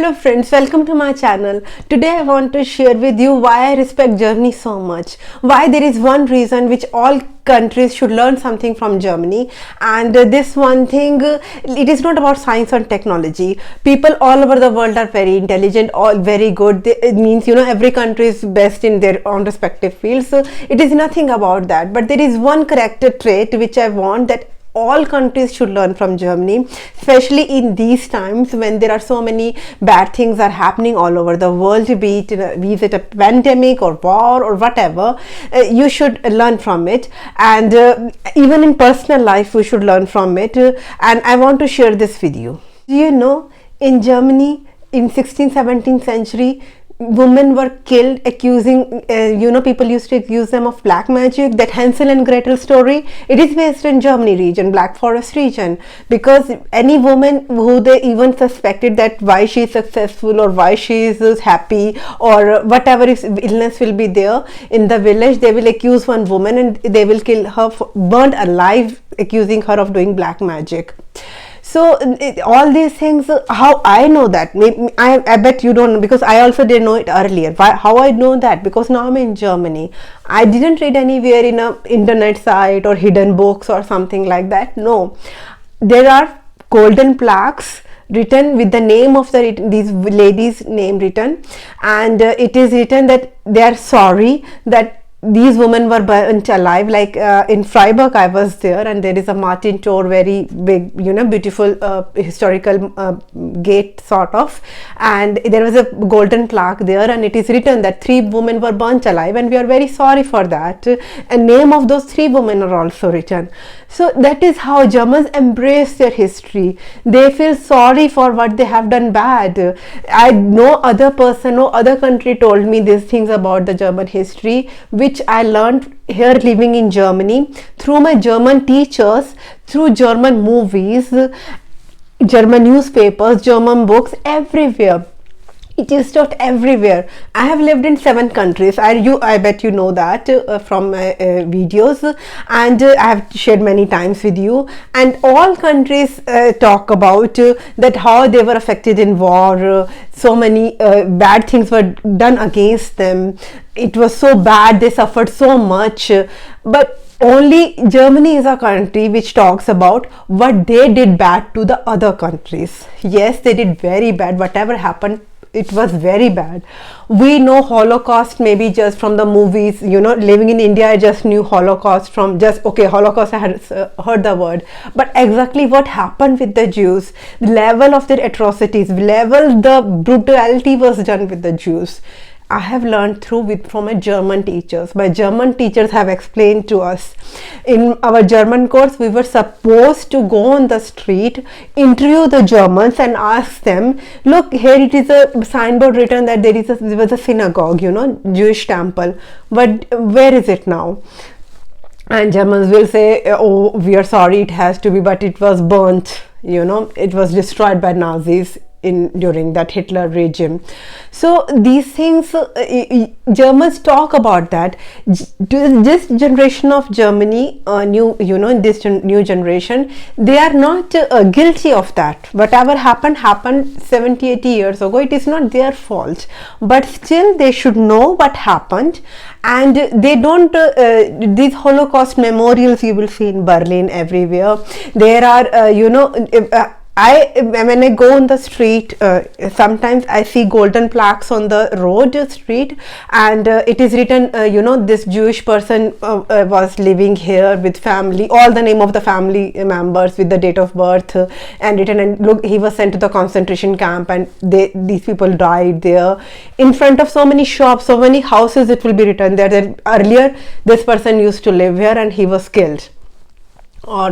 Hello friends, welcome to my channel. Today I want to share with you why I respect Germany so much. Why there is one reason which all countries should learn something from Germany, and this one thing, it is not about science and technology. People all over the world are very intelligent, all very good. It means every country is best in their own respective fields. So it is nothing about that. But there is one character trait which I want that all countries should learn from Germany, especially in these times when there are so many bad things are happening all over the world, be it a pandemic or war or whatever. You should learn from it, and even in personal life we should learn from it. And I want to share this with you. Do you know, in Germany in 16th 17th century, women were killed accusing, people used to accuse them of black magic. That Hansel and Gretel story, it is based in Germany region, Black Forest region, because any woman who they even suspected that why she is successful or why she is happy or whatever illness will be there in the village, they will accuse one woman and they will kill her, burned alive, accusing her of doing black magic. So all these things, how I know that, I bet you don't know, because I also didn't know it earlier. How I know that? Because now I'm in Germany. I didn't read anywhere in a internet site or hidden books or something like that. No, there are golden plaques written with the name of these ladies' name written, and it is written that they are sorry that these women were burnt alive. Like in Freiburg I was there, and there is a Martin Tor, very big, beautiful historical gate sort of, and there was a golden plaque there, and it is written that 3 women were burnt alive, and we are very sorry for that, and name of those 3 women are also written. So that is how Germans embrace their history. They feel sorry for what they have done bad. No other person, no other country told me these things about the German history, which I learned here living in Germany through my German teachers, through German movies, German newspapers, German books, everywhere. It is taught everywhere. I have lived in 7 countries. I bet you know that from my videos, and I have shared many times with you. And all countries talk about that how they were affected in war. So many bad things were done against them. It was so bad. They suffered so much. But only Germany is a country which talks about what they did bad to the other countries. Yes, they did very bad. Whatever happened, it was very bad. We know Holocaust maybe just from the movies. Living in India, I just knew Holocaust from Holocaust, I had heard the word. But exactly what happened with the Jews, the level of their atrocities, the brutality was done with the Jews, I have learned from my German teachers. My German teachers have explained to us. In our German course, we were supposed to go on the street, interview the Germans and ask them, look, here it is a signboard written that there was a synagogue, Jewish temple, but where is it now? And Germans will say, oh, we are sorry, it has to be, but it was burnt, it was destroyed by Nazis during that Hitler regime. So these things, Germans talk about that. This generation of Germany, this new generation, they are not guilty of that. Whatever happened 70-80 years ago. It is not their fault, but still they should know what happened. And they don't, these Holocaust memorials you will see in Berlin, everywhere. There are, when I go on the street, sometimes I see golden plaques on the street, and it is written, this Jewish person was living here with family, all the name of the family members with the date of birth, and written, and look, he was sent to the concentration camp, and these people died there. In front of so many shops, so many houses, it will be written there that earlier this person used to live here and he was killed, or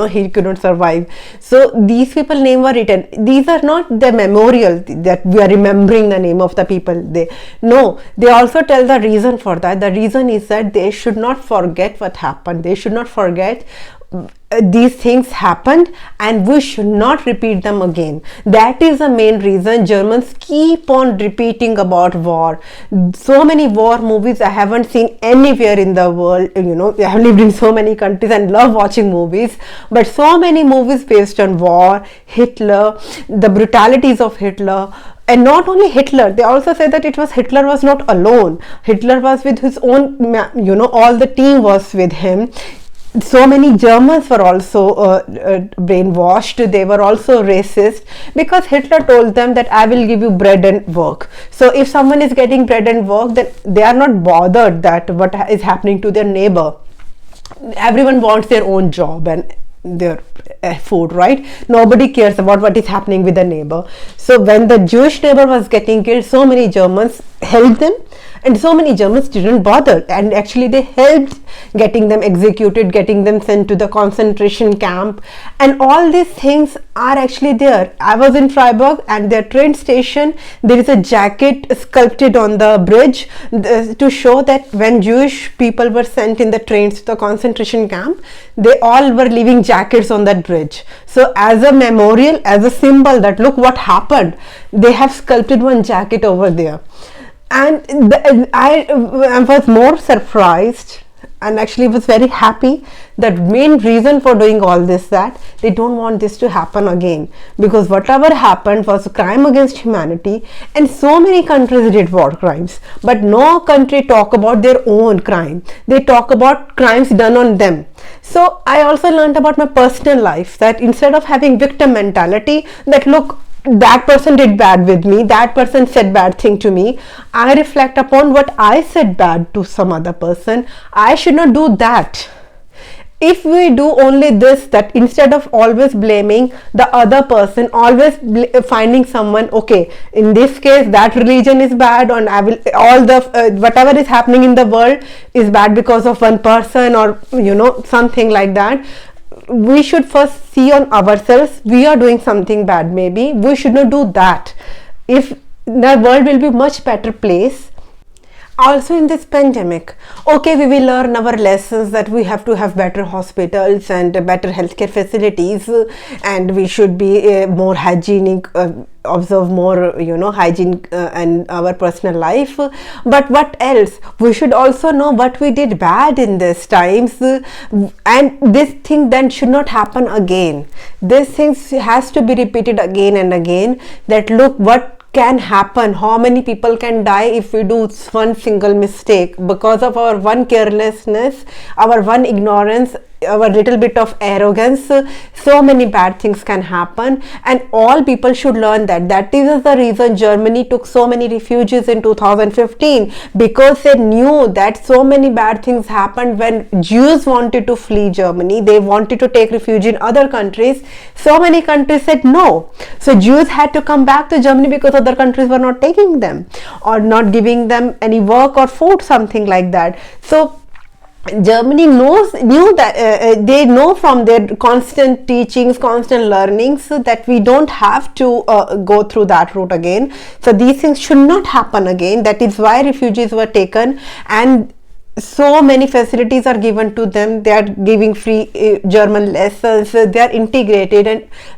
he couldn't survive. So these people name were written. These are not the memorial that we are remembering the name of the people. They also tell the reason for that. The reason is that they should not forget what happened. They should not forget these things happened, and we should not repeat them again. That is the main reason Germans keep on repeating about war. So many war movies I haven't seen anywhere in the world. I have lived in so many countries and love watching movies, but so many movies based on war, Hitler, the brutalities of Hitler, And not only Hitler, they also say that it was Hitler was not alone. Hitler was with his own, all the team was with him. So many Germans were also brainwashed. They were also racist because Hitler told them that I will give you bread and work. So if someone is getting bread and work, then they are not bothered that what is happening to their neighbor. Everyone wants their own job and their food, right? Nobody cares about what is happening with the neighbor. So when the Jewish neighbor was getting killed, so many Germans helped them, and so many Germans didn't bother, and actually they helped getting them executed, getting them sent to the concentration camp, and all these things are actually there. I was in Freiburg, and their train station, there is a jacket sculpted on the bridge to show that when Jewish people were sent in the trains to the concentration camp, they all were leaving jackets on that bridge. So as a memorial, as a symbol that look what happened, they have sculpted one jacket over there. And I was more surprised and actually was very happy. The main reason for doing all this, that they don't want this to happen again, because whatever happened was a crime against humanity, and so many countries did war crimes, but no country talk about their own crime. They talk about crimes done on them. So I also learned about my personal life, that instead of having victim mentality, that look, that person did bad with me, that person said bad thing to me, I reflect upon what I said bad to some other person. I should not do that. If we do only this, that instead of always blaming the other person, always finding someone, okay, in this case that religion is bad, and I will all the whatever is happening in the world is bad because of one person, or something like that. We should first see on ourselves, we are doing something bad, maybe we should not do that. If the world will be much better place. Also in this pandemic, okay, we will learn our lessons, that we have to have better hospitals and better healthcare facilities, and we should be more hygienic, observe more hygiene and our personal life. But what else? We should also know what we did bad in these times, and this thing then should not happen again. This thing has to be repeated again and again, that look what can happen, how many people can die if we do one single mistake because of our one carelessness, our one ignorance, our little bit of arrogance. So many bad things can happen, and all people should learn that. That is the reason Germany took so many refugees in 2015, because they knew that so many bad things happened when Jews wanted to flee Germany. They wanted to take refuge in other countries. So many countries said no. So Jews had to come back to Germany because other countries were not taking them or not giving them any work or food, something like that. So Germany knew that they know from their constant teachings, constant learnings, that we don't have to go through that route again. So these things should not happen again. That is why refugees were taken, and so many facilities are given to them. They are giving free German lessons. They are integrated,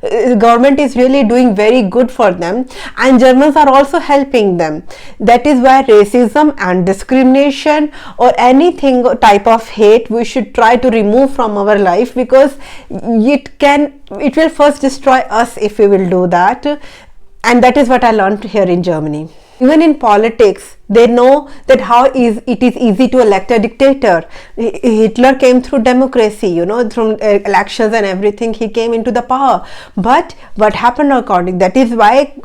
and government is really doing very good for them, and Germans are also helping them. That is why racism and discrimination or anything type of hate we should try to remove from our life, because it will first destroy us if we will do that. And that is what I learned here in Germany. Even in politics, they know that it is easy to elect a dictator. Hitler came through democracy, through elections and everything, he came into the power. But what happened that is why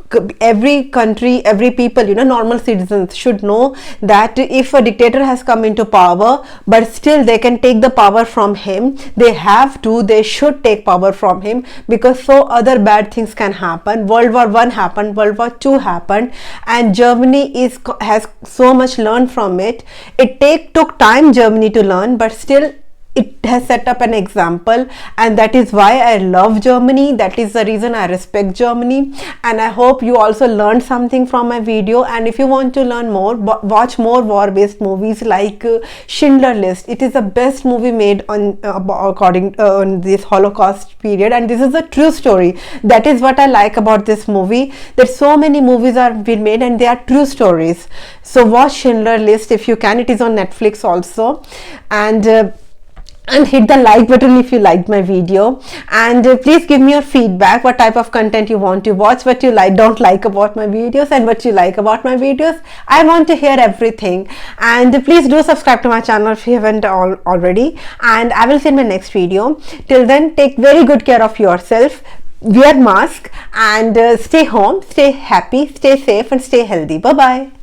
every country, every people, normal citizens should know that if a dictator has come into power, but still they can take the power from him, they should take power from him, because so other bad things can happen. World War I happened, World War II happened, and Germany has so much learned from it. It took time Germany to learn, but still it has set up an example, and that is why I love Germany. That is the reason I respect Germany, and I hope you also learned something from my video. And if you want to learn more, watch more war-based movies like Schindler List. It is the best movie made on this Holocaust period, and this is a true story. That is what I like about this movie, that so many movies are being made and they are true stories. So watch Schindler List if you can. It is on Netflix also, and and hit the like button if you liked my video, and please give me your feedback, what type of content you want to watch, what you don't like about my videos, and what you like about my videos. I want to hear everything. And please do subscribe to my channel if you haven't already, and I will see you in my next video. Till then, take very good care of yourself, wear mask, and stay home, stay happy, stay safe, and stay healthy. Bye bye.